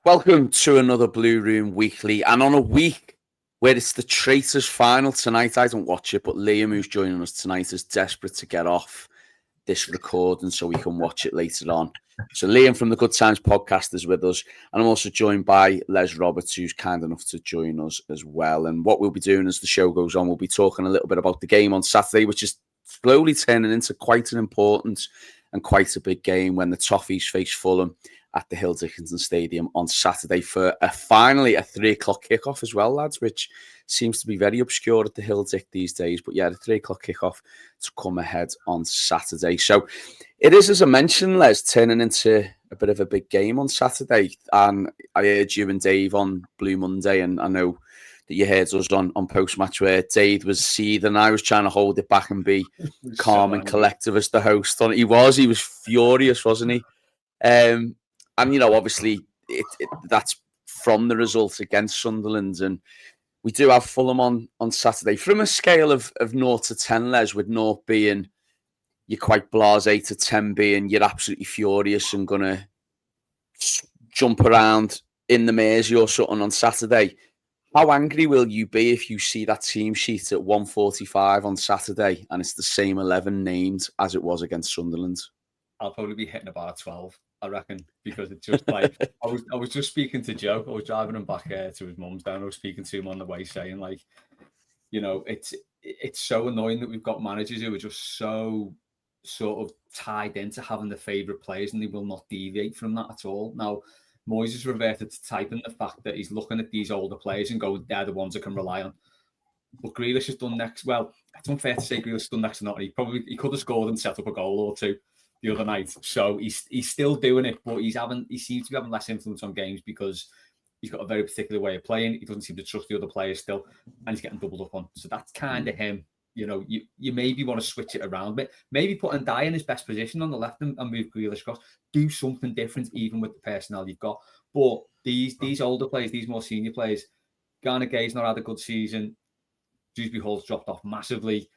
Welcome to another Blue Room Weekly, and on a week where it's the Traitors final tonight. I don't watch it, but Liam, who's joining us tonight, is desperate to get off this recording so we can watch it later on. So Liam from the Good Times podcast is with us, and I'm also joined by Les Roberts, who's kind enough to join us as well. And what we'll be doing as the show goes on, we'll be talking a little bit about the game on Saturday, which is slowly turning into quite an important and quite a big game when the Toffees face Fulham at the Hill Dickinson Stadium on Saturday for finally a 3:00 kickoff as well, lads, which seems to be very obscure at the Hill Dick these days. But yeah, the 3:00 kickoff to come ahead on Saturday. So it is, as I mentioned, Les, turning into a bit of a big game on Saturday. And I heard you and Dave on Blue Monday, and I know that you heard us on post-match where Dave was seething. I was trying to hold it back and be calm and collective as the host. He was furious, wasn't he? And, you know, obviously, that's from the results against Sunderland. And we do have Fulham on Saturday. From a scale of 0 to 10, Les, with 0 being you're quite blasé to 10 being you're absolutely furious and going to jump around in the Mersey or something on Saturday. How angry will you be if you see that team sheet at 1:45 on Saturday and it's the same 11 named as it was against Sunderland? I'll probably be hitting about 12, I reckon, because it's just like I was just speaking to Joe. I was driving him back to his mum's down. I was speaking to him on the way, saying like, you know, it's so annoying that we've got managers who are just so sort of tied into having the favourite players, and they will not deviate from that at all. Now, Moyes has reverted to typing the fact that he's looking at these older players and go, they're the ones I can rely on. But Grealish has done next. Well, it's unfair to say Grealish has done next to nothing. He could have scored and set up a goal or two the other night. So he's still doing it, but he seems to be having less influence on games because he's got a very particular way of playing. He doesn't seem to trust the other players still, and he's getting doubled up on. So that's kind of him. You know, you maybe want to switch it around a bit. Maybe put Ndiaye in his best position on the left and move Grealish across. Do something different, even with the personnel you've got. But these older players, these more senior players, Garner Gay's not had a good season. Dewsbury Hall's dropped off massively.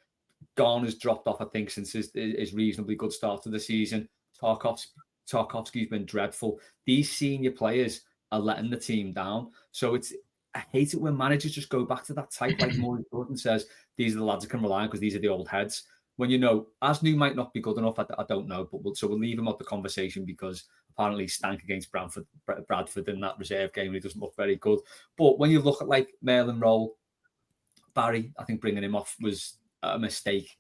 Garner's dropped off, I think, since his reasonably good start to the season. Tarkovsky's been dreadful. These senior players are letting the team down. So I hate it when managers just go back to that type like Moyes and says, these are the lads I can rely on because these are the old heads. When you know, Asnu might not be good enough, I don't know, but we'll leave him out the conversation because apparently he stank against Bradford in that reserve game and he doesn't look very good. But when you look at like Merlin Roll, Barry, I think bringing him off was a mistake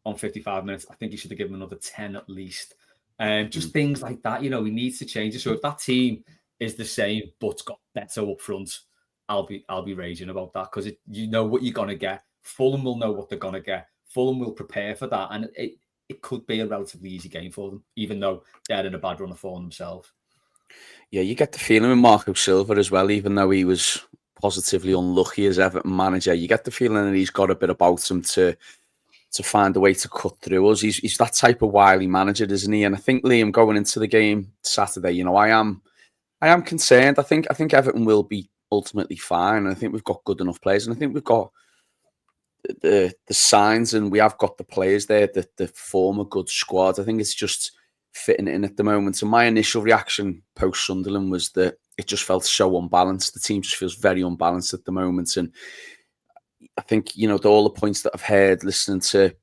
on 55 minutes. I think he should have given him another 10 at least. Just things like that, you know, he needs to change it. So if that team is the same but's got better up front, I'll be raging about that because you know what you're gonna get. Fulham will know what they're gonna get. Fulham will prepare for that, and it could be a relatively easy game for them, even though they're in a bad run of form themselves. Yeah, you get the feeling with Marco Silva as well, even though he was positively unlucky as Everton manager. You get the feeling that he's got a bit about him to find a way to cut through us. He's that type of wily manager, isn't he? And I think Liam going into the game Saturday, you know, I am concerned. I think Everton will be ultimately fine. And I think we've got good enough players, and I think we've got the signs, and we have got the players there that form a good squad. I think it's just fitting in at the moment. And my initial reaction post Sunderland was that it just felt so unbalanced. The team just feels very unbalanced at the moment. And I think, you know, all the points that I've heard listening to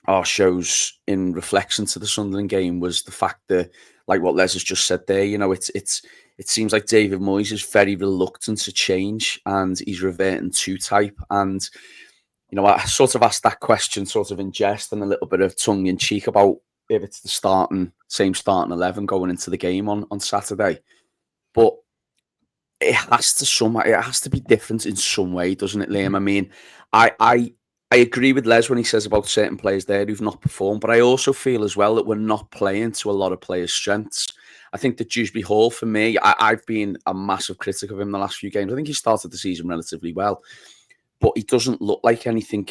our shows in reflection to the Sunderland game was the fact that, like what Les has just said there, you know, it seems like David Moyes is very reluctant to change and he's reverting to type. And, you know, I sort of asked that question sort of in jest and a little bit of tongue in cheek about if it's the same starting 11 going into the game on Saturday. But it has to be different in some way, doesn't it, Liam? I mean, I agree with Les when he says about certain players there who've not performed, but I also feel as well that we're not playing to a lot of players' strengths. I think that Dewsbury Hall, for me, I've been a massive critic of him the last few games. I think he started the season relatively well, but he doesn't look like anything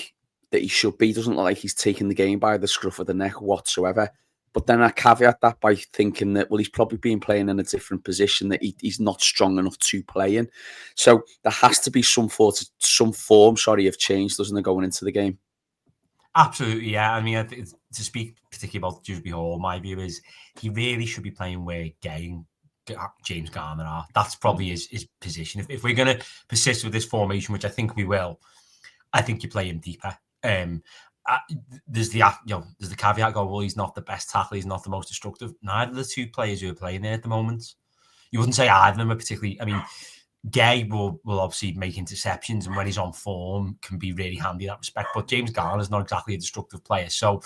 that he should be. He doesn't look like he's taking the game by the scruff of the neck whatsoever. But then I caveat that by thinking that, well, he's probably been playing in a different position that he's not strong enough to play in. So there has to be some form of change, doesn't there, going into the game? Absolutely, yeah. I mean, to speak particularly about Dewsbury Hall, my view is he really should be playing where Gay James Garner are. That's probably his position. If we're going to persist with this formation, which I think we will, I think you play him deeper. There's the there's the caveat. Well, he's not the best tackler. He's not the most destructive. Neither of the two players who are playing there at the moment. You wouldn't say either of them are particularly. I mean, Gay will obviously make interceptions, and when he's on form, can be really handy in that respect. But James Garner is not exactly a destructive player, so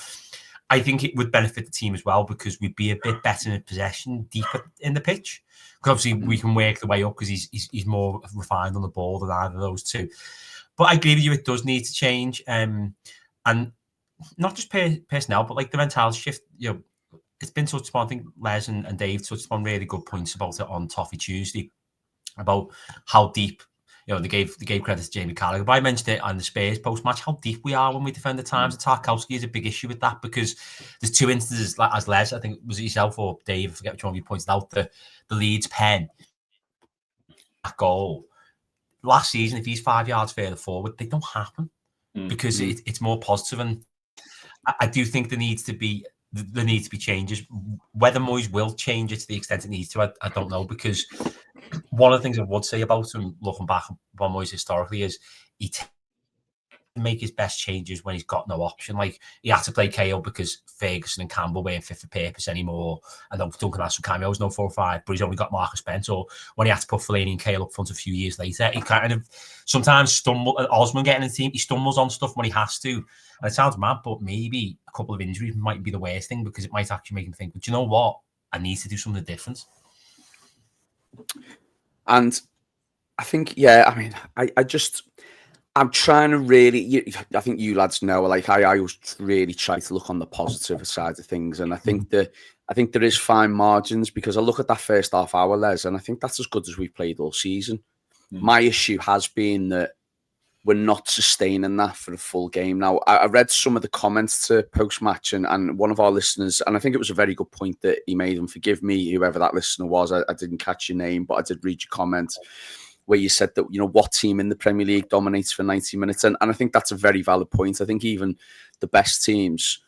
I think it would benefit the team as well because we'd be a bit better in possession, deeper in the pitch. Because obviously we can work the way up because he's more refined on the ball than either of those two. But I agree with you; it does need to change, and not just personnel, but like the mentality shift. It's been touched upon. I think Les and Dave touched upon really good points about it on Toffee Tuesday about how deep. They gave credit to Jamie Carragher. But I mentioned it on the Spurs post-match, how deep we are when we defend the times. Tarkowski is a big issue with that because there's two instances, like as Les, I think was it yourself or Dave, I forget which one of you pointed out, the Leeds pen, that goal. Last season, if he's 5 yards further forward, they don't happen because it's more positive. And I do think there needs to be changes. Whether Moyes will change it to the extent it needs to, I don't know, because one of the things I would say about him, looking back on Moyes historically, is he tends to make his best changes when he's got no option. Like he had to play Cahill because Ferguson and Campbell weren't fit for purpose anymore. I know Duncan has some cameos, no 4-5, but he's only got Marcus Spence. Or when he had to put Fellaini and Cahill up front a few years later, he kind of sometimes stumbles. Osman getting in the team, he stumbles on stuff when he has to. And it sounds mad, but maybe a couple of injuries might be the worst thing because it might actually make him think, but you know what? I need to do something different. And I think, I mean, I'm trying to really, I think you lads know, like I always really try to look on the positive side of things. And I think there is fine margins because I look at that first half hour, Les, and I think that's as good as we've played all season. My issue has been that we're not sustaining that for a full game. Now, I read some of the comments to post-match and one of our listeners, and I think it was a very good point that he made, and forgive me, whoever that listener was, I didn't catch your name, but I did read your comment where you said that, what team in the Premier League dominates for 90 minutes? And I think that's a very valid point. I think even the best teams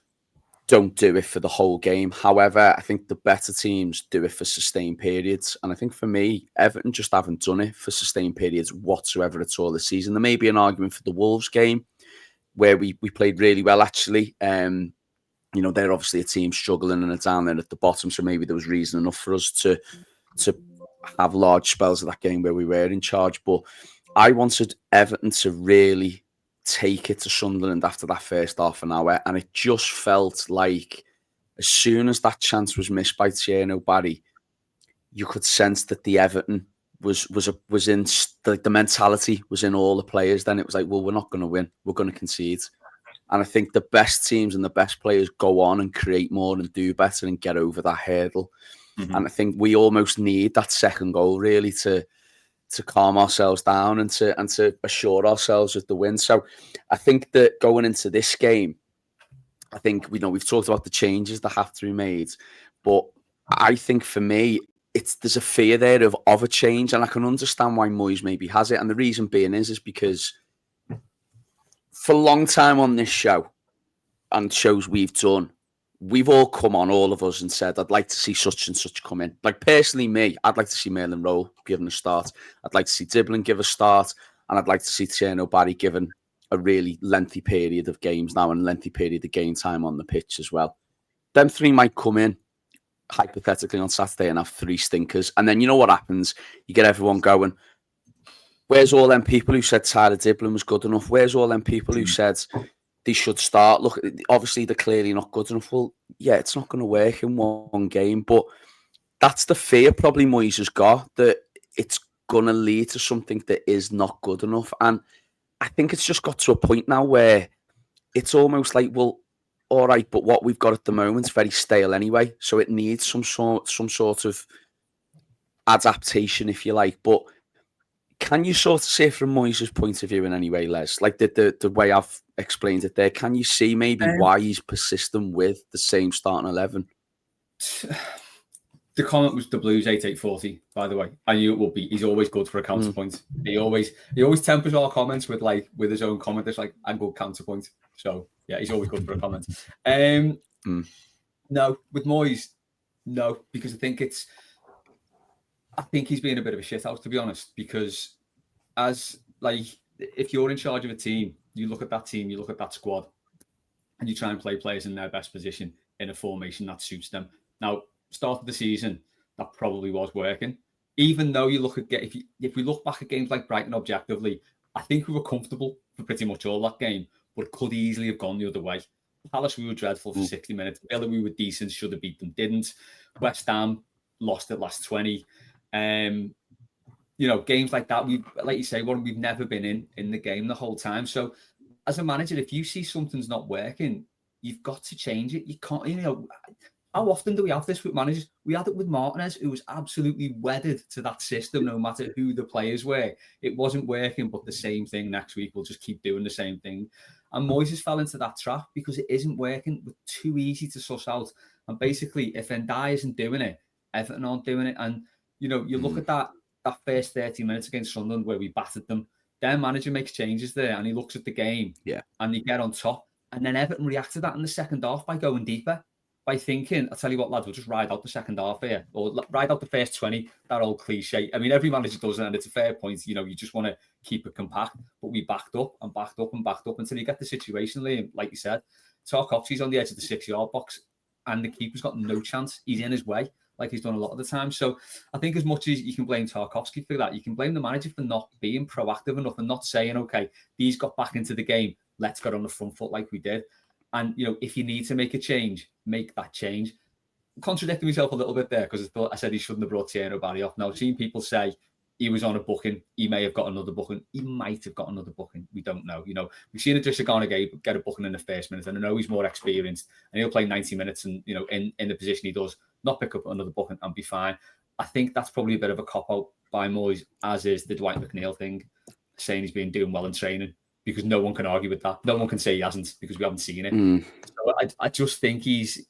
don't do it for the whole game. However, I think the better teams do it for sustained periods. And I think for me, Everton just haven't done it for sustained periods whatsoever at all this season. There may be an argument for the Wolves game where we played really well, actually. They're obviously a team struggling and are down there at the bottom. So maybe there was reason enough for us to have large spells of that game where we were in charge. But I wanted Everton to really take it to Sunderland after that first half an hour, and it just felt like as soon as that chance was missed by Tierno Barry, you could sense that the Everton was in the mentality was in all the players. Then it was like, well, we're not going to win, we're going to concede. And I think the best teams and the best players go on and create more and do better and get over that hurdle. And I think we almost need that second goal really to calm ourselves down and to assure ourselves of the win. So I think that going into this game, I think we've talked about the changes that have to be made, but I think for me there's a fear there of a change, and I can understand why Moyes maybe has it. And the reason being is because for a long time on this show and shows we've done, we've all come on, all of us, and said, I'd like to see such and such come in. Like, personally, me, I'd like to see Merlin Rowe given a start. I'd like to see Diblin give a start. And I'd like to see Tierno Barry given a really lengthy period of games now and a lengthy period of game time on the pitch as well. Them three might come in, hypothetically, on Saturday and have three stinkers. And then you know what happens? You get everyone going, where's all them people who said Tyler Diblin was good enough? Where's all them people who said they should start? Look, obviously they're clearly not good enough. Well, yeah, it's not going to work in one game, but that's the fear probably Moyes has got, that it's going to lead to something that is not good enough. And I think it's just got to a point now where it's almost like, well, all right, but what we've got at the moment is very stale anyway, so it needs some sort of adaptation, if you like. But can you sort of see it from Moyes' point of view in any way, Les? Like the way I've explained it there, can you see maybe why he's persistent with the same starting 11? The comment was the Blues 8840, by the way. I knew it would be. He's always good for a counterpoint. He always tempers our comments with his own comment. It's like a good counterpoint. So yeah, he's always good for a comment. No, with Moyes, no, because I think it's I think he's being a bit of a shithouse, to be honest, because if you're in charge of a team, you look at that team, you look at that squad, and you try and play players in their best position in a formation that suits them. Now, start of the season, that probably was working. Even though you look at if we look back at games like Brighton objectively, I think we were comfortable for pretty much all that game, but could easily have gone the other way. Palace, we were dreadful for 60 minutes. Villa, we were decent, should have beat them, didn't. West Ham lost at last 20. Games like that, like you say, we've never been in the game the whole time. So as a manager, if you see something's not working, you've got to change it. You can't, how often do we have this with managers? We had it with Martinez, who was absolutely wedded to that system, no matter who the players were. It wasn't working, but the same thing next week. We'll just keep doing the same thing. And Moyes has fell into that trap because it isn't working. We're too easy to suss out. And basically, if Ndiaye isn't doing it, Everton aren't doing it. And, you look at that first 30 minutes against Sunderland where we battered them. Their manager makes changes there and he looks at the game and they get on top. And then Everton reacted to that in the second half by going deeper, by thinking, I'll tell you what, lads, we'll just ride out the second half here or ride out the first 20, that old cliche. I mean, every manager does it and it's a fair point. You just want to keep it compact, but we backed up and backed up and backed up until you get the situation, Liam, like you said, Tarkovsky's on the edge of the 6-yard box and the keeper's got no chance. He's in his way, like he's done a lot of the time. So I think as much as you can blame Tarkovsky for that, you can blame the manager for not being proactive enough and not saying, okay, these got back into the game, let's get on the front foot like we did. And, if you need to make a change, make that change. Contradicting myself a little bit there because I said he shouldn't have brought Tierno Barry off. Now, I've seen people say he was on a booking. He may have got another booking. He might have got another booking. We don't know. We've seen Idrissa Gana Gueye get a booking in the first minute, and I know he's more experienced, and he'll play 90 minutes and, in the position he does, not pick up another booking and be fine. I think that's probably a bit of a cop-out by Moyes, as is the Dwight McNeil thing, saying he's been doing well in training, because no one can argue with that. No one can say he hasn't because we haven't seen it. So I just think he's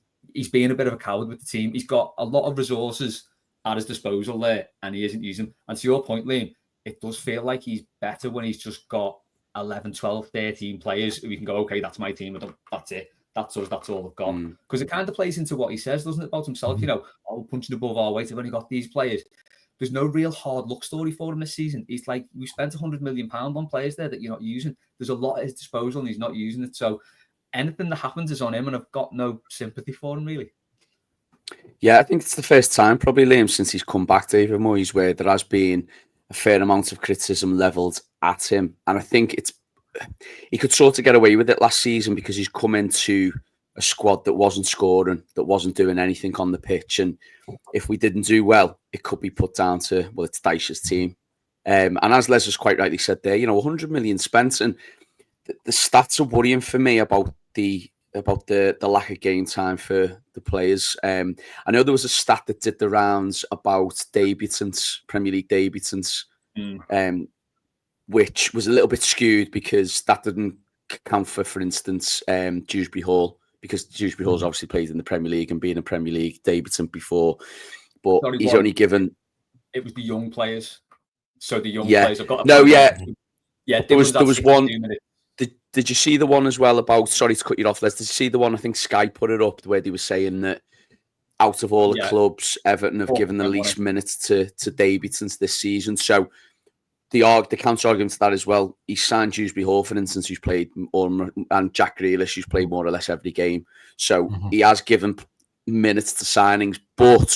being a bit of a coward with the team. He's got a lot of resources at his disposal there and he isn't using them. And to your point, Liam, it does feel like he's better when he's just got 11, 12, 13 players who we can go, okay, that's my team. That's it. That's us. That's all I've got. Because it kind of plays into what he says, doesn't it, about himself? We're punching above our weight. I've only got these players. There's no real hard luck story for him this season. He's like, we spent £100 million on players there that you're not using. There's a lot at his disposal and he's not using it. So anything that happens is on him, and I've got no sympathy for him, really. Yeah, I think it's the first time, probably, Liam, since he's come back, David Moyes, where there has been a fair amount of criticism levelled at him. And I think he could sort of get away with it last season because he's come into a squad that wasn't scoring, that wasn't doing anything on the pitch. And if we didn't do well, it could be put down to, well, it's Dyche's team. And as Les has quite rightly said there, 100 million spent. And the stats are worrying for me about the lack of game time for the players. I know there was a stat that did the rounds about debutants, Premier League debutants, which was a little bit skewed because that didn't count for instance, Dewsbury Hall, because Dewsbury Hall's obviously played in the Premier League and been a Premier League debutant before, but he's only given... It was the young players. So the young players have got... There was one... Did you see the one as well about, sorry to cut you off, Les, did you see the one, I think Sky put it up, where they were saying that out of all the clubs, Everton have given the least minutes to debutants this season. So the counter argument to that as well, he signed Dewsbury Hall, for instance, who's played, and Jack Grealish, who's played more or less every game. So he has given minutes to signings, but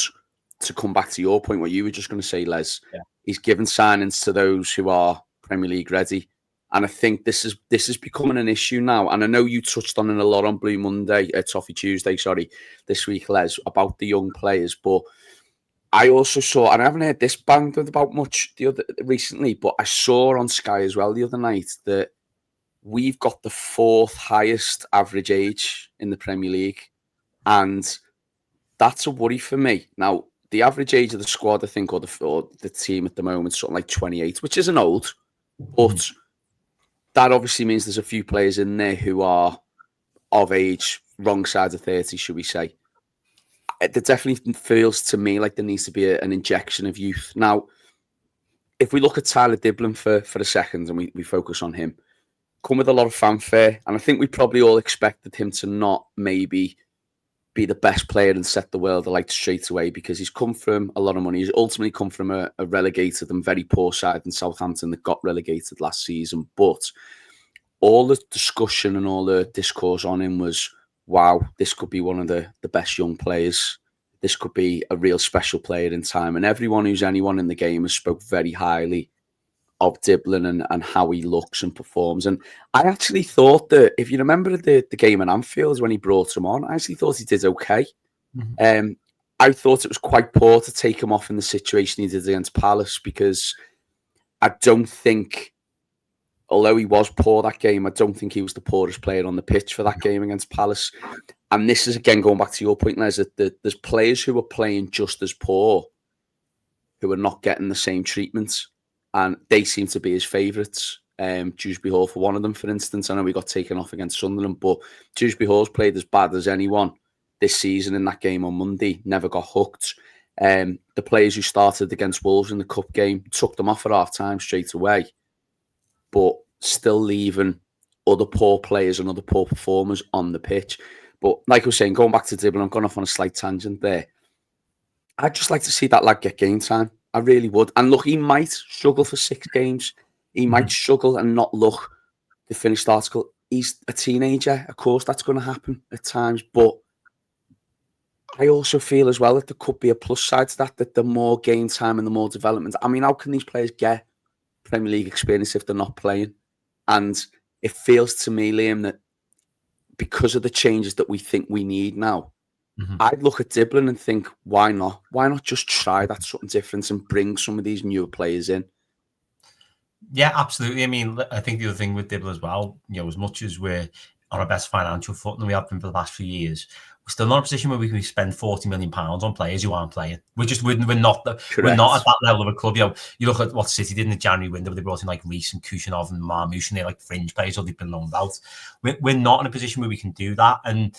to come back to your point, what you were just going to say, Les, he's given signings to those who are Premier League ready. And I think this is becoming an issue now. And I know you touched on it a lot on Blue Monday, Toffee Tuesday, this week, Les, about the young players. But I also saw, and I haven't heard this banged about much recently, but I saw on Sky as well the other night that we've got the 4th highest average age in the Premier League. And that's a worry for me. Now, the average age of the squad, I think, or the team at the moment is something like 28, which isn't old, but that obviously means there's a few players in there who are of age, wrong side of 30, should we say. It definitely feels to me like there needs to be an injection of youth. Now, if we look at Tyler Diblin for a second and we focus on him, come with a lot of fanfare, and I think we probably all expected him to not maybe be the best player and set the world alight straight away, because he's come from a lot of money. He's ultimately come from a relegated and very poor side in Southampton that got relegated last season. But all the discussion and all the discourse on him was, wow, this could be one of the best young players. This could be a real special player in time. And everyone who's anyone in the game has spoke very highly of Diblin and how he looks and performs. And I actually thought that, if you remember the game at Anfield when he brought him on, I actually thought he did okay. Mm-hmm. I thought it was quite poor to take him off in the situation he did against Palace, because I don't think, although he was poor that game, I don't think he was the poorest player on the pitch for that game against Palace. And this is, again, going back to your point, Les, that there's players who are playing just as poor who are not getting the same treatment. And they seem to be his favourites. Dewsbury Hall, for one of them, for instance. I know we got taken off against Sunderland, but Dewsbury Hall's played as bad as anyone this season in that game on Monday. Never got hooked. The players who started against Wolves in the cup game took them off at half-time straight away, but still leaving other poor players and other poor performers on the pitch. But like I was saying, going back to Diblin, I'm going off on a slight tangent there. I'd just like to see that lad get game time. I really would. And look, he might struggle for 6 games. He might struggle and not look the finished article. He's a teenager. Of course, that's going to happen at times. But I also feel as well that there could be a plus side to that the more game time and the more development. I mean, how can these players get Premier League experience if they're not playing? And it feels to me, Liam, that because of the changes that we think we need now, I'd look at Diblin and think, why not? Why not just try that something different and bring some of these newer players in? Yeah, absolutely. I mean, I think the other thing with Diblin as well, as much as we're on our best financial footing than we have been for the past few years, we're still not in a position where we can spend £40 million on players who aren't playing. We're not at that level of a club. You look at what City did in the January window. They brought in like Reece and Kuchinov and Marmoush, and they're like fringe players, or they've been loaned out. We're not in a position where we can do that. And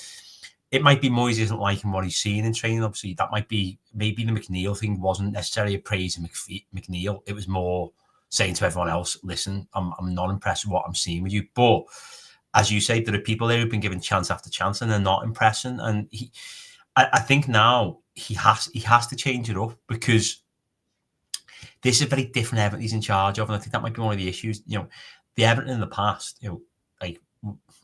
it might be Moyes isn't liking what he's seen in training. Obviously, that might be, maybe the McNeil thing wasn't necessarily a praise of McNeil. It was more saying to everyone else, listen, I'm not impressed with what I'm seeing with you. But as you say, there are people there who've been given chance after chance and they're not impressing. And I think now he has to change it up, because this is a very different Everton he's in charge of. And I think that might be one of the issues. The Everton in the past, like,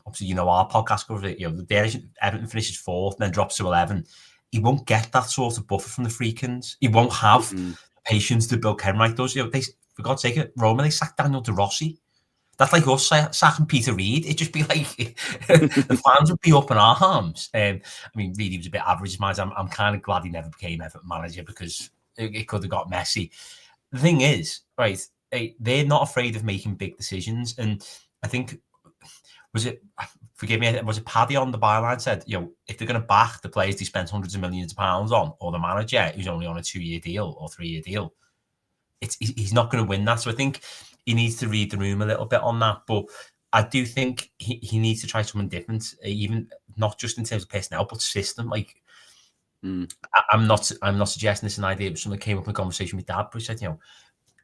obviously, our podcast covers it. The Everton finishes 4th, then drops to 11. He won't get that sort of buffer from the Freakins. He won't have patience that Bill Kenwright does. For God's sake, Roma, they sacked Daniel De Rossi. That's like us sacking Peter Reid. It'd just be like the fans would be up in arms. I mean, Reid, he was a bit average. I'm kind of glad he never became Everton manager, because it could have got messy. The thing is, right, they're not afraid of making big decisions, and I think. Forgive me, was it Paddy on the byline said, if they're going to back the players they spent hundreds of millions of pounds on, or the manager who's only on a 2-year deal or 3-year deal, he's not going to win that. So I think he needs to read the room a little bit on that. But I do think he needs to try something different, even not just in terms of personnel, but system. Like, I'm not suggesting this is an idea, but something came up in a conversation with Dad, but he said,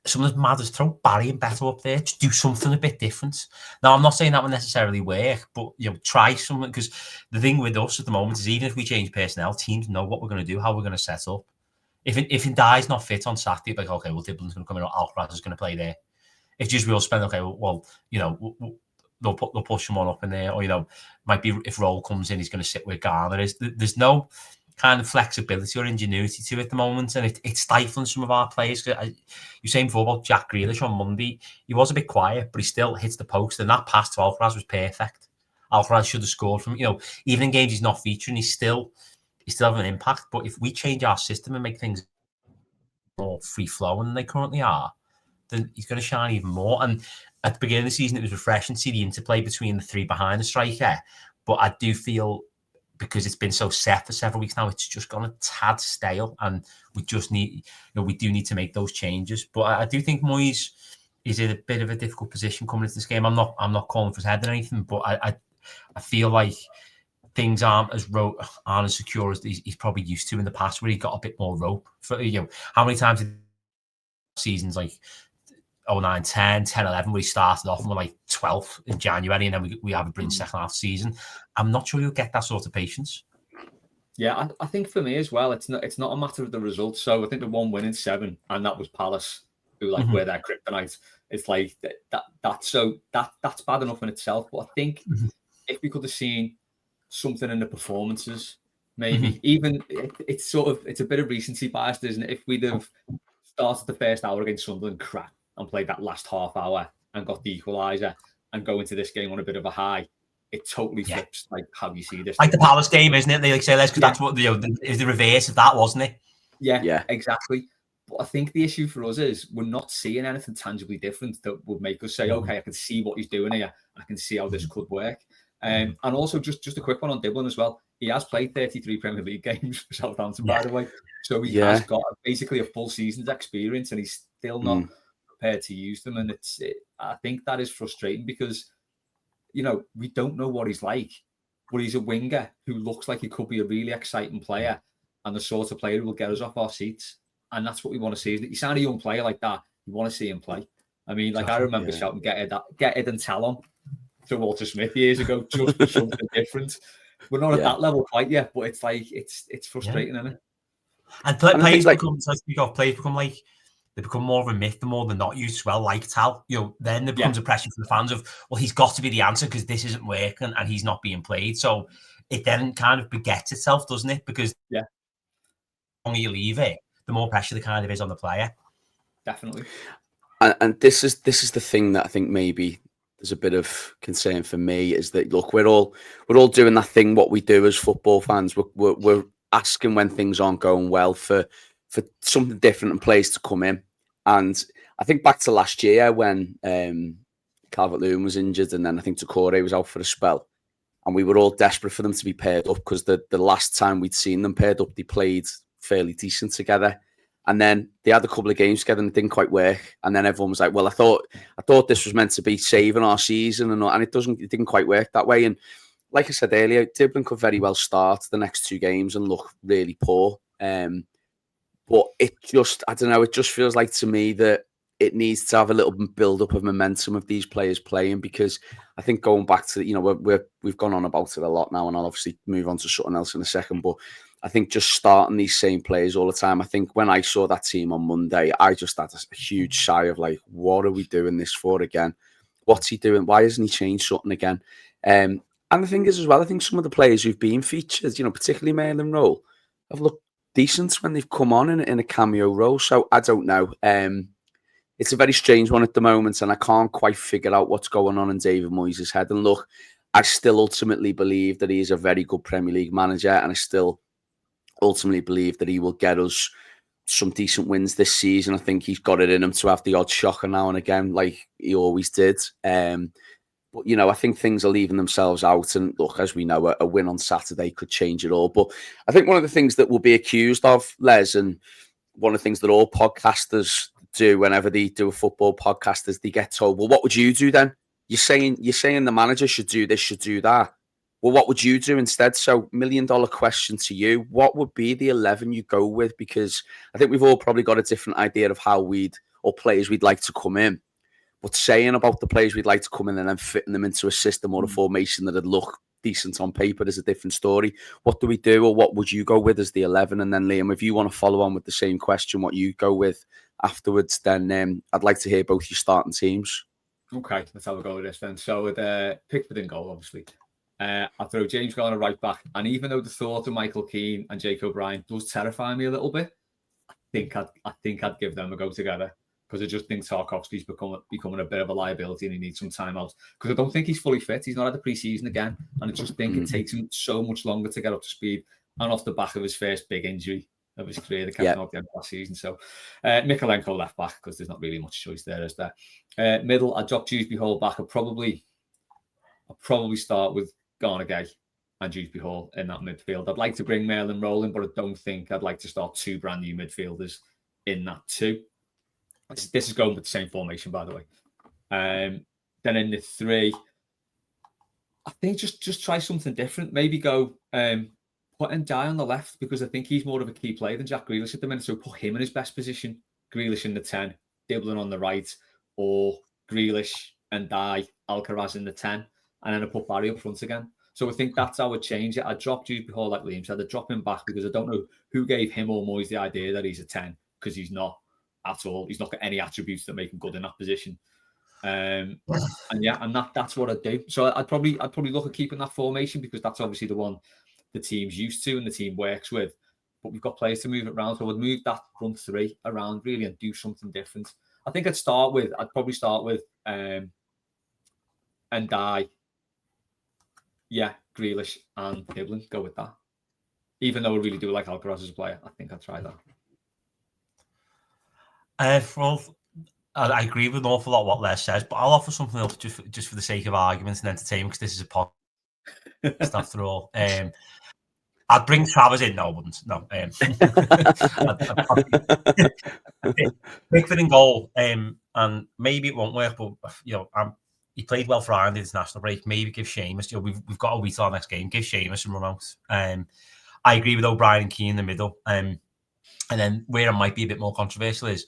something's mad as throw Barry and Beto up there, just do something a bit different. Now, I'm not saying that will necessarily work, but try something, because the thing with us at the moment is, even if we change personnel, teams know what we're going to do, how we're going to set up. If Ndai's not fit on Saturday, like, okay, well, Diblin's going to come in, or Alcaraz is going to play there. If just we'll spend, okay, well, they'll push someone up in there, or might be if Roll comes in, he's going to sit where Garner is. There's no kind of flexibility or ingenuity to it at the moment, and it's stifling some of our players. You're saying before about Jack Grealish on Monday, he was a bit quiet, but he still hits the post, and that pass to Alcaraz was perfect. Alcaraz should have scored from, even in games he's not featuring, he's still having an impact. But if we change our system and make things more free-flowing than they currently are, then he's going to shine even more. And at the beginning of the season, it was refreshing to see the interplay between the three behind the striker, but I do feel, because it's been so set for several weeks now, it's just gone a tad stale, and we just need, we do need to make those changes. But I do think Moyes is in a bit of a difficult position coming into this game. I'm not calling for his head or anything, but I feel like things aren't as secure as he's probably used to in the past, where he got a bit more rope. For how many times in seasons like 09, 10, 10, 11, where he started off and we're like 12th in January, and then we have a brilliant second half season. I'm not sure you'll get that sort of patience. Yeah, I think for me as well, it's not a matter of the results. So I think the one win in 7, and that was Palace, who like were their kryptonite. It's like that's bad enough in itself. But I think if we could have seen something in the performances, maybe even it's a bit of recency bias, isn't it? If we'd have started the first hour against Sunderland crap and played that last half hour and got the equaliser and go into this game on a bit of a high, it totally flips like how you see this. Like the Palace game, isn't it? They like say this because that's what is the reverse of that, wasn't it? Yeah, exactly. But I think the issue for us is we're not seeing anything tangibly different that would make us say, okay, I can see what he's doing here. I can see how this could work. And also just a quick one on Diblin as well. He has played 33 Premier League games for Southampton, by the way. So he has got basically a full season's experience, and he's still not prepared to use them. And I think that is frustrating because, you know, we don't know what he's like, but he's a winger who looks like he could be a really exciting player and the sort of player who will get us off our seats. And that's what we want to see. Isn't it? You sign a young player like that, you want to see him play. I mean, like I remember shouting, get Ed and Talon to Walter Smith years ago, just for something different. We're not at that level quite yet, but it's like it's frustrating, isn't it? And players become like they become more of a myth the more they're not used as well, like Tal. You know, then there becomes a pressure from the fans of, well, he's got to be the answer because this isn't working and he's not being played. So it then kind of begets itself, doesn't it? Because the longer you leave it, the more pressure there kind of is on the player. Definitely. And this is the thing that I think maybe there's a bit of concern for me is that, look, we're all doing that thing what we do as football fans. We're asking when things aren't going well for something different and players to come in. And I think back to last year when Calvert-Lewin was injured, and then I think Doucouré was out for a spell, and we were all desperate for them to be paired up because the last time we'd seen them paired up, they played fairly decent together. And then they had a couple of games together and it didn't quite work. And then everyone was like, well, I thought this was meant to be saving our season, and it didn't quite work that way. And like I said earlier, Diblin could very well start the next 2 games and look really poor. But it just, I don't know, it just feels like to me that it needs to have a little build up of momentum of these players playing, because I think going back to, you know, we've gone on about it a lot now, and I'll obviously move on to something else in a second, but I think just starting these same players all the time, I think when I saw that team on Monday, I just had a huge sigh of like, what are we doing this for again? What's he doing? Why hasn't he changed something again? And the thing is as well, I think some of the players who've been featured, you know, particularly Merlin Roll, have looked decent when they've come on in a cameo role. So I don't know. It's a very strange one at the moment, and I can't quite figure out what's going on in David Moyes' head. And look, I still ultimately believe that he is a very good Premier League manager, and I still ultimately believe that he will get us some decent wins this season. I think he's got it in him to have the odd shocker now and again, like he always did. But, you know, I think things are leaving themselves out. And look, as we know, a win on Saturday could change it all. But I think one of the things that we'll be accused of, Les, and one of the things that all podcasters do whenever they do a football podcast is they get told, well, what would you do then? You're saying the manager should do this, should do that. Well, what would you do instead? So, $1 million question to you. What would be the 11 you go with? Because I think we've all probably got a different idea of how players we'd like to come in. But saying about the players we'd like to come in and then fitting them into a system or a formation that'd look decent on paper is a different story. What do we do, or what would you go with as the 11? And then, Liam, if you want to follow on with the same question, what you go with afterwards, then I'd like to hear both your starting teams. Okay, let's have a go with this then. So with Pickford in goal, obviously. I'll throw James Garner right back. And even though the thought of Michael Keane and Jake O'Brien does terrify me a little bit, I think I'd give them a go together, because I just think Tarkowski's becoming a bit of a liability and he needs some time out. Because I don't think he's fully fit. He's not had the pre-season again. And I just think it takes him so much longer to get up to speed. And off the back of his first big injury of his career, the captain of the end of last season. So Mikalenko left back, because there's not really much choice there, is there? Middle, I'd drop Dewsbury Hall back. I'll probably start with Garner Gay and Dewsbury Hall in that midfield. I'd like to bring Merlin Rolling, but I don't think I'd like to start 2 brand new midfielders in that too. This is going with the same formation, by the way. Then in the 3, I think just try something different. Maybe go put Ndiaye on the left, because I think he's more of a key player than Jack Grealish at the minute. So put him in his best position. Grealish in the 10, Diblin on the right, or Grealish, Ndiaye, Alcaraz in the 10, and then I put Barry up front again. So I think that's how I change it. I drop Dewsbury Hall, like Liam said. I drop him back because I don't know who gave him or Moyes the idea that he's a 10, because he's not at all. He's not got any attributes that make him good in that position. And that's what I do. So I'd probably look at keeping that formation, because that's obviously the one the team's used to and the team works with. But we've got players to move it around, so I'd move that front three around really and do something different. I think I'd probably start with Ndiaye. Yeah, Grealish and Hibbling. Go with that. Even though I really do like Alcaraz as a player, I think I'd try that. I agree with an awful lot what Les says, but I'll offer something else just for the sake of argument and entertainment, because this is a podcast after all. I'd bring Travers in. No, I wouldn't. No. Pickford in goal, and maybe it won't work, but he played well for Ireland in the international break. Maybe give Seamus. We've got a week till our next game. Give Seamus some run out. I agree with O'Brien and Keane in the middle. And then where it might be a bit more controversial is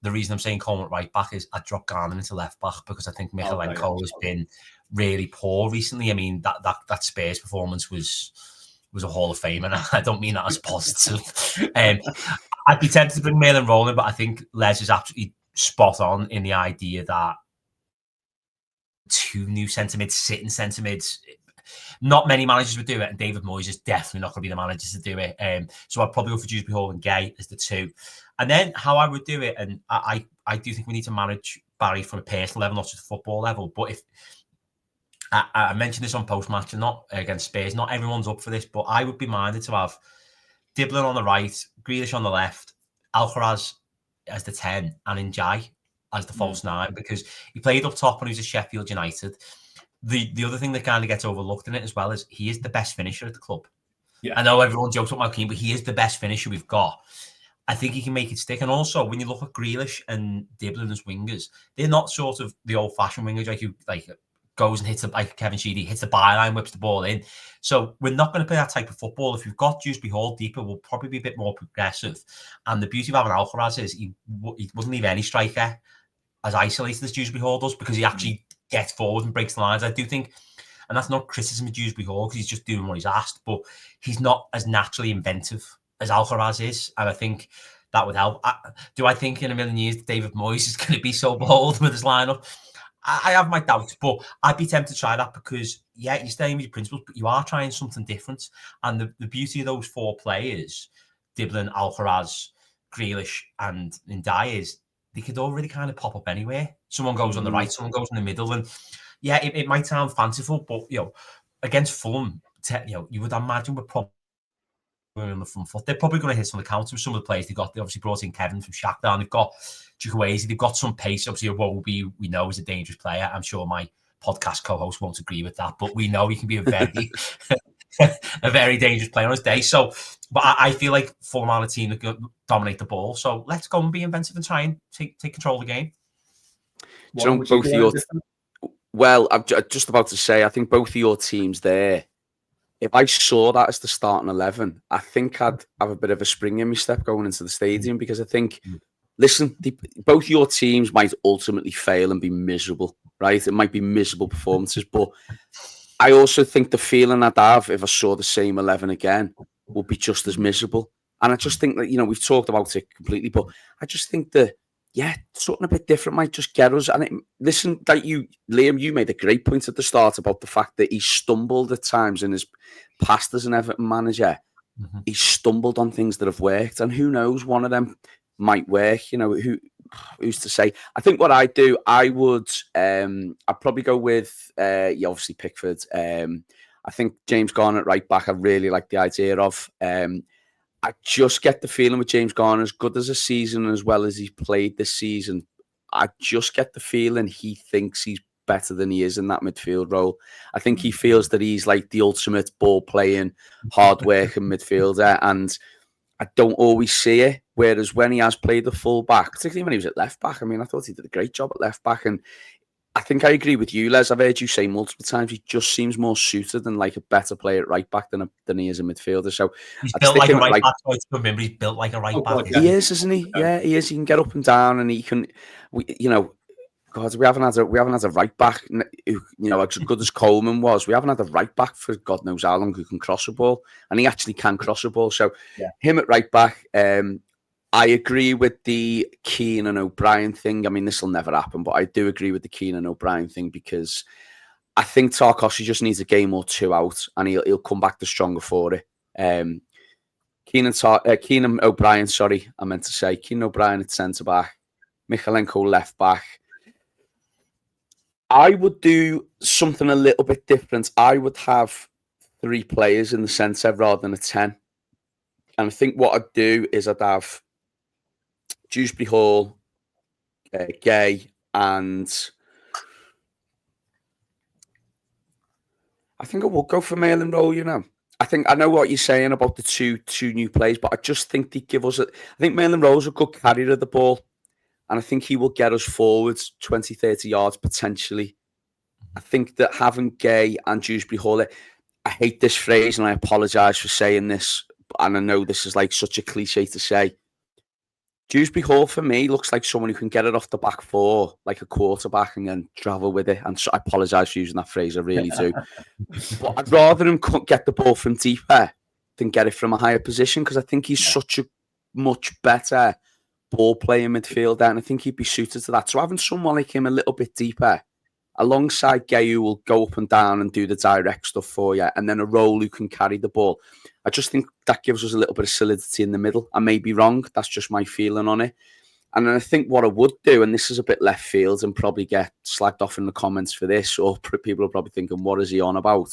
the reason I'm saying Coleman right back is I drop Garner into left back, because I think Michalenko has been really poor recently. I mean, that Spurs performance was a Hall of Fame, and I don't mean that as positive. I'd be tempted to bring Maitland Rowland, but I think Les is absolutely spot on in the idea that 2 new centre mids, sitting centre mids, not many managers would do it, and David Moyes is definitely not going to be the manager to do it. So I'd probably go for Dewsbury Hall and Gay as the 2. And then how I would do it, and I do think we need to manage Barry from a personal level, not just a football level. But if I mentioned this on post-match and not against Spurs, not everyone's up for this, but I would be minded to have Diblin on the right, Grealish on the left, Alcaraz as the 10, and Ndiaye as the false 9, because he played up top when he was at Sheffield United. The other thing that kind of gets overlooked in it as well is he is the best finisher at the club. Yeah. I know everyone jokes about Keane, but he is the best finisher we've got. I think he can make it stick. And also, when you look at Grealish and Diblin as wingers, they're not sort of the old-fashioned wingers like goes and hits like Kevin Sheedy, hits the byline, whips the ball in. So we're not going to play that type of football. If we've got Dewsbury Hall deeper, we'll probably be a bit more progressive. And the beauty of having Alcaraz is he wouldn't leave any striker as isolated as Dewsbury Hall does, because he actually gets forward and breaks the lines. I do think, and that's not criticism of Dewsbury Hall, because he's just doing what he's asked, but he's not as naturally inventive as Alcaraz is, and I think that would help. Do I think in a million years David Moyes is going to be so bold with his lineup? I have my doubts, but I'd be tempted to try that, because, yeah, you're staying with your principles, but you are trying something different. And the beauty of those 4 players, Diblin, Alcaraz, Grealish, and Ndiaye, is they could all really kind of pop up anywhere. Someone goes on the right, someone goes in the middle, and yeah, it might sound fanciful, but against Fulham, you would imagine we're probably on the front foot. They're probably going to hit on the counter with some of the players they got. They obviously brought in Kevin from Shakhtar, and they've got Chukwueze, they've got some pace. Obviously, Iwobi, we know, is a dangerous player. I'm sure my podcast co-host won't agree with that, but we know he can be a very a very dangerous player on his day. So, but I feel like Fulham are a team that can dominate the ball. So let's go and be inventive and try and take control of the game. Both of your well, I'm just about to say, I think both of your teams there, if I saw that as the starting 11, I think I'd have a bit of a spring in my step going into the stadium, because I think, listen, both your teams might ultimately fail and be miserable, right? It might be miserable performances, but I also think the feeling I'd have if I saw the same 11 again would be just as miserable. And I just think that, we've talked about it completely, but I just think that, something a bit different might just get us. And listen, Liam, you made a great point at the start about the fact that he stumbled at times in his past as an Everton manager. Mm-hmm. He stumbled on things that have worked, and who knows, one of them might work. Who's to say? I think what I do, I'd probably go with obviously Pickford. I think James Garner at right back, I really like the idea of. I just get the feeling with James Garner, as good as a season as well as he's played this season, I just get the feeling he thinks he's better than he is in that midfield role. I think he feels that he's like the ultimate ball-playing, hard-working midfielder, and I don't always see it. Whereas when he has played the full-back, particularly when he was at left-back, I thought he did a great job at left-back, and I think I agree with you, Les. I've heard you say multiple times he just seems more suited and like a better player at right back than he is a midfielder. So he's built like a right back. Remember, he's built like a right back. He is, isn't he? Yeah, he is. He can get up and down, and he can, God, we haven't had a right back. Who, as good as Coleman was, we haven't had a right back for God knows how long who can cross a ball, and he actually can cross a ball. So him at right back. I agree with the Keane and O'Brien thing. I mean, this will never happen, but I do agree with the Keane and O'Brien thing because I think Tarkowski just needs a game or two out, and he'll come back the stronger for it. Keane and O'Brien, sorry, I meant to say Keane and O'Brien at centre back, Michalenko left back. I would do something a little bit different. I would have 3 players in the centre rather than a 10. And I think what I'd do is I'd have Dewsbury Hall, Gay, and I think I would go for Mail and Rowe, I know what you're saying about the two new players, but I just think they give us I think Mail and Rowe's a good carrier of the ball, and I think he will get us forwards 20, 30 yards potentially. I think that having Gay and Dewsbury Hall, I hate this phrase and I apologise for saying this, and I know this is like such a cliche to say. Dewsbury Hall for me looks like someone who can get it off the back four like a quarterback and then travel with it. And so I apologise for using that phrase, I really do. But I'd rather him get the ball from deeper than get it from a higher position because I think he's such a much better ball playing midfielder, and I think he'd be suited to that. So having someone like him a little bit deeper alongside Gay who will go up and down and do the direct stuff for you, and then a Rowe who can carry the ball. I just think that gives us a little bit of solidity in the middle. I may be wrong. That's just my feeling on it. And then I think what I would do, and this is a bit left field and probably get slagged off in the comments for this, or people are probably thinking, what is he on about?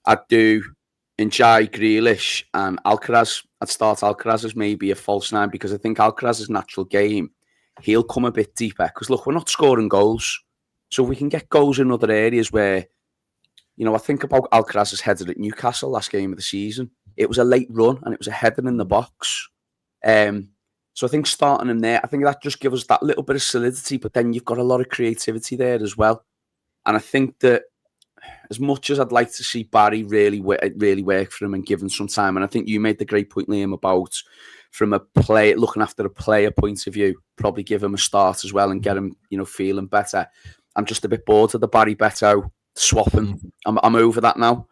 I'd do Njai, Grealish and Alcaraz. I'd start Alcaraz as maybe a false nine because I think Alcaraz's natural game, he'll come a bit deeper. Because look, we're not scoring goals. So we can get goals in other areas where, I think about Alcaraz's header at Newcastle last game of the season. It was a late run and it was a header in the box. So I think starting him there, I think that just gives us that little bit of solidity, but then you've got a lot of creativity there as well. And I think that as much as I'd like to see Barry really work for him and give him some time, and I think you made the great point, Liam, about from a player looking after a player point of view, probably give him a start as well and get him, feeling better. I'm just a bit bored of the Barry Beto swapping. I'm over that now.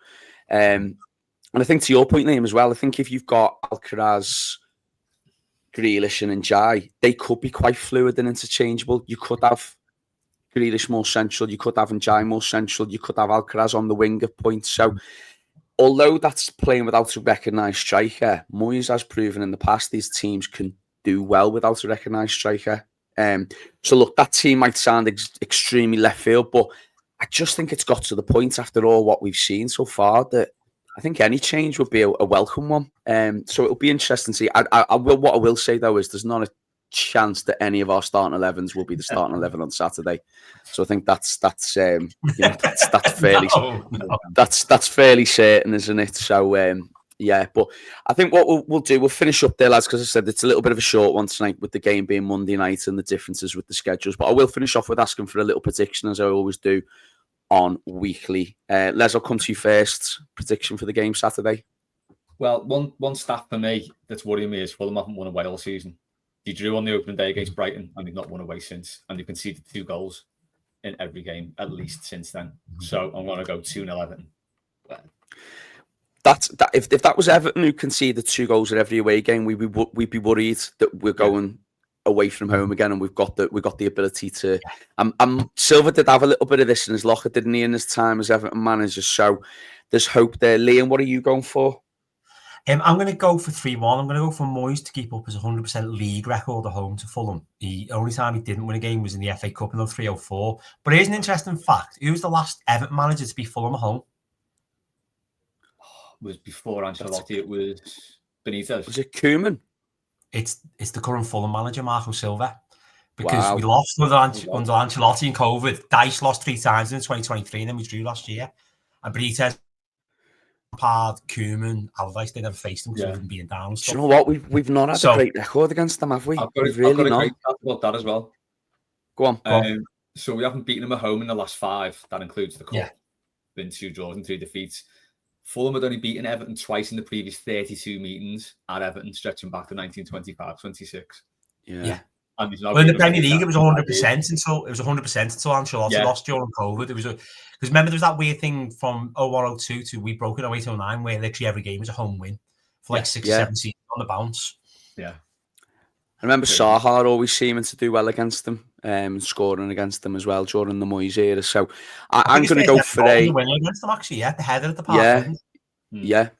And I think to your point, Liam, as well, I think if you've got Alcaraz, Grealish and Njai, they could be quite fluid and interchangeable. You could have Grealish more central, you could have Njai more central, you could have Alcaraz on the wing at points. So although that's playing without a recognised striker, Moyes has proven in the past these teams can do well without a recognised striker. So look, that team might sound extremely left field, but I just think it's got to the point after all what we've seen so far that I think any change would be a welcome one. So it'll be interesting to see. What I will say though is there's not a chance that any of our starting 11s will be the starting 11 on Saturday. So I think that's fairly that's fairly certain, isn't it? So yeah, but I think what we'll do, we'll finish up there, lads, because I said it's a little bit of a short one tonight with the game being Monday night and the differences with the schedules. But I will finish off with asking for a little prediction, as I always do on weekly. Les, I'll come to you first. Prediction for the game Saturday? Well, one stat for me that's worrying me is Fulham haven't won away all season. They drew on the opening day against Brighton and they've not won away since. And they've conceded 2 goals in every game, at least since then. So I'm going to go 2-0 Everton. If that was Everton who conceded 2 goals in every away game, we'd be worried that we're going away from home again, and we've got the ability to. Silva did have a little bit of this in his locker, didn't he, in his time as Everton manager? So there's hope there. Liam, what are you going for? I'm going to go for 3-1. I'm going to go for Moyes to keep up his 100% league record at home to Fulham. The only time he didn't win a game was in the FA Cup in 03-04. But here's an interesting fact: who was the last Everton manager to beat Fulham at home? Was before Ancelotti. It was Benitez. Was it Koeman? It's the current Fulham manager, Marco Silva. Because we lost under Ancelotti and COVID. Dice lost 3 times in 2023, and then we drew last year. And Benitez, Lampard, Koeman, Alvarez, they never faced them because we've been beaten down and stuff. Do you know what? We've not had a great record against them, have we? I've got a great stat about that as well. Go on. So we haven't beaten them at home in the last 5. That includes the cup. Yeah. Been 2 draws and 3 defeats. Fulham had only beaten Everton twice in the previous 32 meetings at Everton, stretching back to 1925-26. Yeah. And he's now Well, in the been Premier League, it was 100% 100% until Ancelotti lost during COVID. It was because remember there was that weird thing from 01-02 to we broke in 08-09 where literally every game was a home win for like 6 or 7 seasons on the bounce. Yeah. I remember Saha always seeming to do well against them, scoring against them as well during the Moyes era. So I'm going to go for a win against them actually. Yeah, the header at the park. Yeah.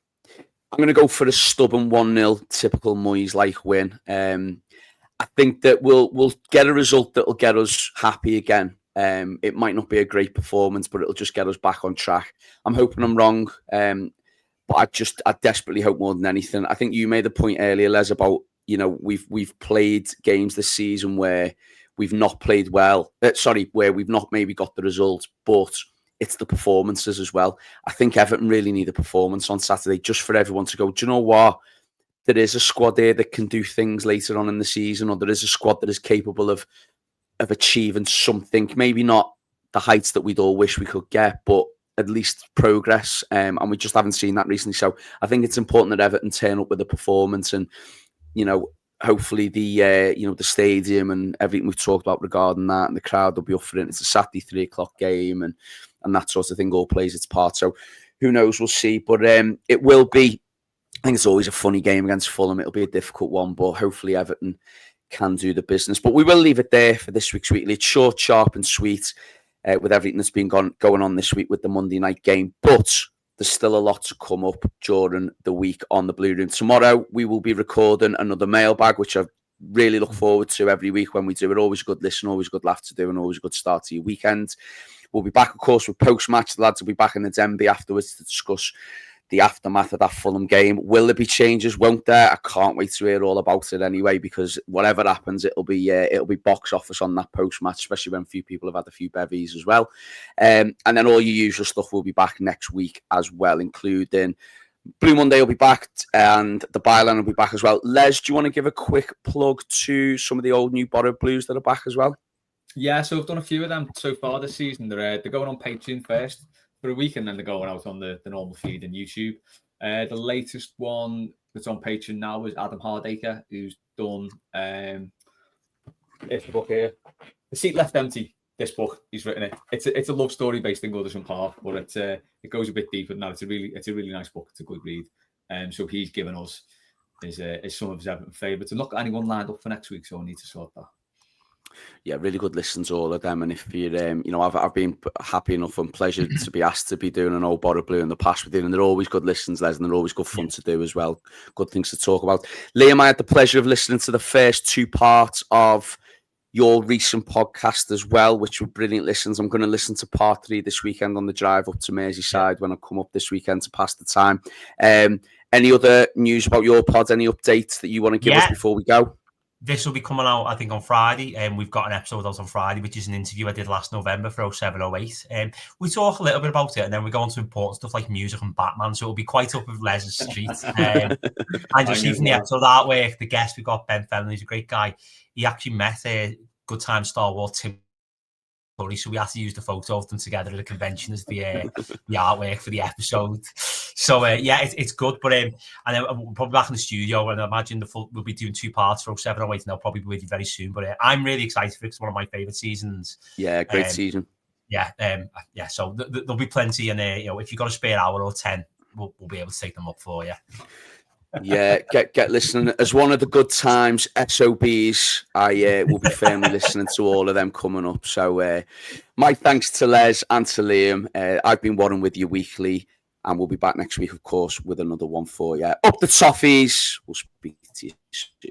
I'm going to go for a stubborn 1-0 typical Moyes-like win. I think that we'll get a result that will get us happy again. It might not be a great performance, but it'll just get us back on track. I'm hoping I'm wrong, but I desperately hope more than anything. I think you made the point earlier, Les, about we've played games this season where we've not played well. Where we've not maybe got the result, but it's the performances as well. I think Everton really need a performance on Saturday just for everyone to go, do you know what? There is a squad here that can do things later on in the season, or there is a squad that is capable of achieving something. Maybe not the heights that we'd all wish we could get, but at least progress. And we just haven't seen that recently. So I think it's important that Everton turn up with a performance, and hopefully the stadium and everything we've talked about regarding that, and the crowd will be up for it. It's a Saturday 3:00 game, and that sort of thing all plays its part. So who knows? We'll see. But it will be. I think it's always a funny game against Fulham. It'll be a difficult one, but hopefully Everton can do the business. But we will leave it there for this week's Weekly. It's short, sharp and sweet with everything that's been going on this week with the Monday night game. But there's still a lot to come up during the week on the Blue Room. Tomorrow, we will be recording another mailbag, which I really look forward to every week when we do it. Always a good listen, always a good laugh to do, and always a good start to your weekend. We'll be back, of course, with post-match. The lads will be back in the Denby afterwards to discuss the aftermath of that Fulham game. Will there be changes? Won't there? I can't wait to hear all about it anyway, because whatever happens, it'll be box office on that post-match, especially when a few people have had a few bevies as well. And then all your usual stuff will be back next week as well, including Blue Monday will be back and the Byline will be back as well. Les, do you want to give a quick plug to some of the old new Borrowed Blues that are back as well? Yeah, so I've done a few of them so far this season. They're going on Patreon first for a week, and then they're going out on the normal feed and YouTube. The latest one that's on Patreon now is Adam Hardacre, who's done it's the book here, The Seat Left Empty. This book, he's written it. It's a love story based in Goodison Park, but it goes a bit deeper than that. It's a really nice book. It's a good read. So he's given us his some of his Everton favourites. I've not got anyone lined up for next week, so I need to sort that. Yeah, really good listen to all of them. And if you're, I've been happy enough and pleasured to be asked to be doing an old Borrowed Blue in the past with you, and they're always good listens, Les, and they're always good fun to do as well. Good things to talk about. Liam, I had the pleasure of listening to the first 2 parts of your recent podcast as well, which were brilliant listens. I'm going to listen to part 3 this weekend on the drive up to Merseyside when I come up this weekend to pass the time. Any other news about your pod? Any updates that you want to give us before we go? This will be coming out, I think, on Friday. We've got an episode out on Friday, which is an interview I did last November for 07-08. We talk a little bit about it, and then we go on to important stuff like music and Batman. So it'll be quite up with Les's street. And you'll see from the episode artwork, the guest we got, Ben Fenlon, he's a great guy. He actually met a Good Time Star Wars Tim. So we had to use the photo of them together at a convention as the artwork for the episode. So it's good. But and then we're probably back in the studio, and I imagine we'll be doing 2 parts for 07-08, and they'll probably be with you very soon. But I'm really excited for it. It's one of my favourite seasons. Yeah, great season. Yeah. So there'll be plenty, and if you've got a spare hour or 10, we'll be able to take them up for you. Yeah, get listening. As one of the good times SOBs, I will be firmly listening to all of them coming up. So my thanks to Les and to Liam. I've been Warren with you weekly, and we'll be back next week, of course, with another one for you. Up the Toffees. We'll speak to you soon.